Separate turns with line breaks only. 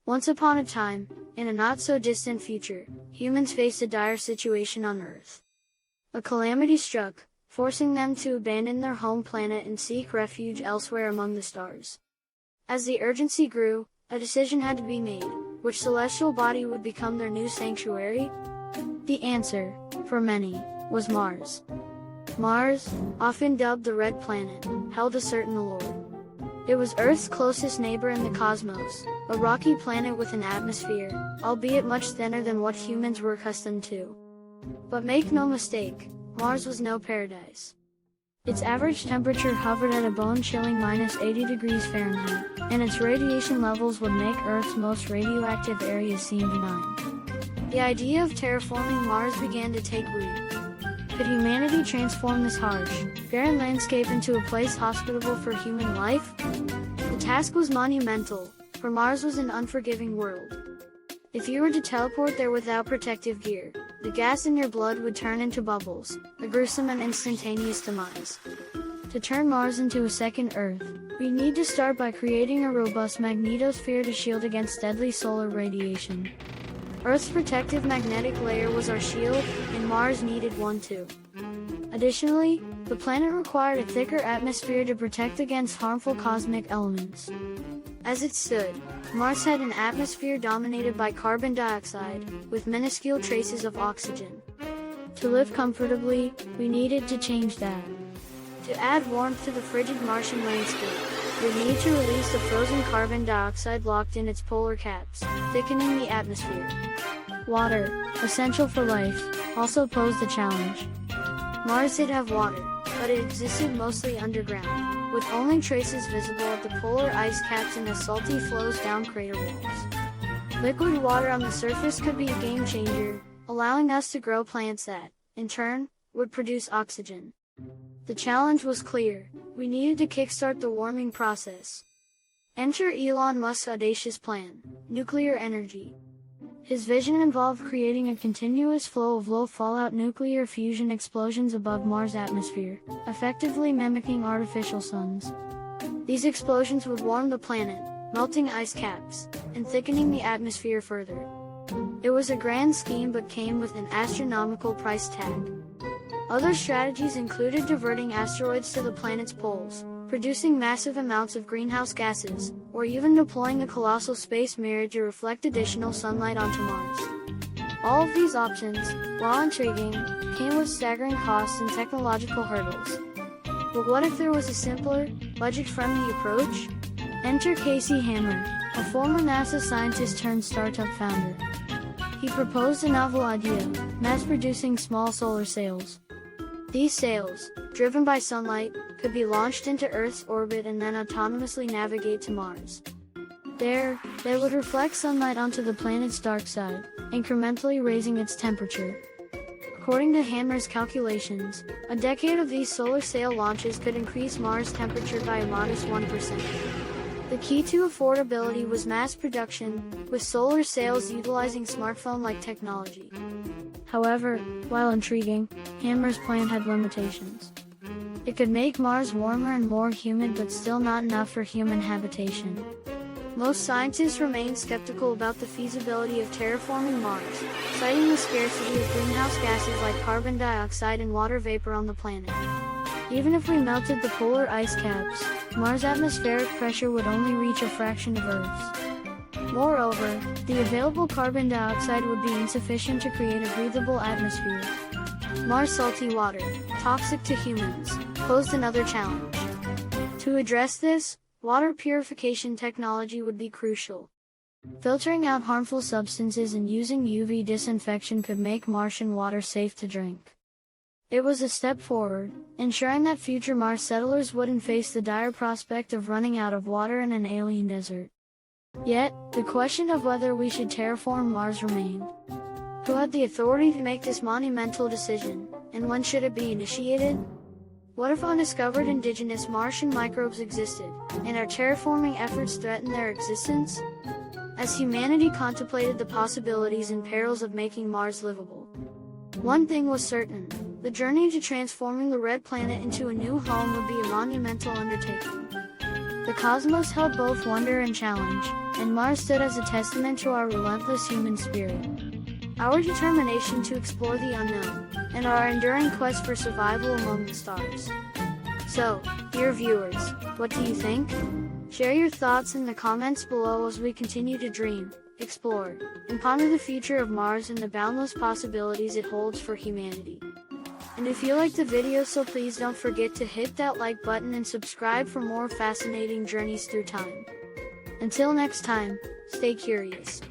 Once upon a time, in a not-so-distant future, humans faced a dire situation on Earth. A calamity struck, forcing them to abandon their home planet and seek refuge elsewhere among the stars. As the urgency grew, a decision had to be made: which celestial body would become their new sanctuary? The answer, for many, was Mars. Mars, often dubbed the Red Planet, held a certain allure. It was Earth's closest neighbor in the cosmos, a rocky planet with an atmosphere, albeit much thinner than what humans were accustomed to. But make no mistake, Mars was no paradise. Its average temperature hovered at a bone-chilling -80 degrees Fahrenheit, and its radiation levels would make Earth's most radioactive areas seem benign. The idea of terraforming Mars began to take root. Could humanity transform this harsh, barren landscape into a place hospitable for human life? The task was monumental, for Mars was an unforgiving world. If you were to teleport there without protective gear, the gas in your blood would turn into bubbles, a gruesome and instantaneous demise. To turn Mars into a second Earth, we need to start by creating a robust magnetosphere to shield against deadly solar radiation. Earth's protective magnetic layer was our shield, and Mars needed one too. Additionally, the planet required a thicker atmosphere to protect against harmful cosmic elements. As it stood, Mars had an atmosphere dominated by carbon dioxide, with minuscule traces of oxygen. To live comfortably, we needed to change that. To add warmth to the frigid Martian landscape, we need to release the frozen carbon dioxide locked in its polar caps, thickening the atmosphere. Water, essential for life, also posed a challenge. Mars did have water, but it existed mostly underground, with only traces visible at the polar ice caps and as salty flows down crater walls. Liquid water on the surface could be a game changer, allowing us to grow plants that, in turn, would produce oxygen. The challenge was clear: we needed to kickstart the warming process. Enter Elon Musk's audacious plan: nuclear energy. His vision involved creating a continuous flow of low-fallout nuclear fusion explosions above Mars' atmosphere, effectively mimicking artificial suns. These explosions would warm the planet, melting ice caps, and thickening the atmosphere further. It was a grand scheme but came with an astronomical price tag. Other strategies included diverting asteroids to the planet's poles, producing massive amounts of greenhouse gases, or even deploying a colossal space mirror to reflect additional sunlight onto Mars. All of these options, while intriguing, came with staggering costs and technological hurdles. But what if there was a simpler, budget-friendly approach? Enter Casey Hammer, a former NASA scientist turned startup founder. He proposed a novel idea: mass-producing small solar sails. These sails, driven by sunlight, could be launched into Earth's orbit and then autonomously navigate to Mars. There, they would reflect sunlight onto the planet's dark side, incrementally raising its temperature. According to Hammer's calculations, a decade of these solar sail launches could increase Mars' temperature by a modest 1%. The key to affordability was mass production, with solar sails utilizing smartphone-like technology. However, while intriguing, Hammer's plan had limitations. It could make Mars warmer and more humid, but still not enough for human habitation. Most scientists remain skeptical about the feasibility of terraforming Mars, citing the scarcity of greenhouse gases like carbon dioxide and water vapor on the planet. Even if we melted the polar ice caps, Mars' atmospheric pressure would only reach a fraction of Earth's. Moreover, the available carbon dioxide would be insufficient to create a breathable atmosphere. Mars' salty water, toxic to humans, posed another challenge. To address this, water purification technology would be crucial. Filtering out harmful substances and using UV disinfection could make Martian water safe to drink. It was a step forward, ensuring that future Mars settlers wouldn't face the dire prospect of running out of water in an alien desert. Yet, the question of whether we should terraform Mars remained. Who had the authority to make this monumental decision, and when should it be initiated? What if undiscovered indigenous Martian microbes existed, and our terraforming efforts threatened their existence? As humanity contemplated the possibilities and perils of making Mars livable, one thing was certain: the journey to transforming the Red Planet into a new home would be a monumental undertaking. The cosmos held both wonder and challenge, and Mars stood as a testament to our relentless human spirit. Our determination to explore the unknown, and our enduring quest for survival among the stars. So, dear viewers, what do you think? Share your thoughts in the comments below as we continue to dream, explore, and ponder the future of Mars and the boundless possibilities it holds for humanity. And if you liked the video, so please don't forget to hit that like button and subscribe for more fascinating journeys through time. Until next time, stay curious.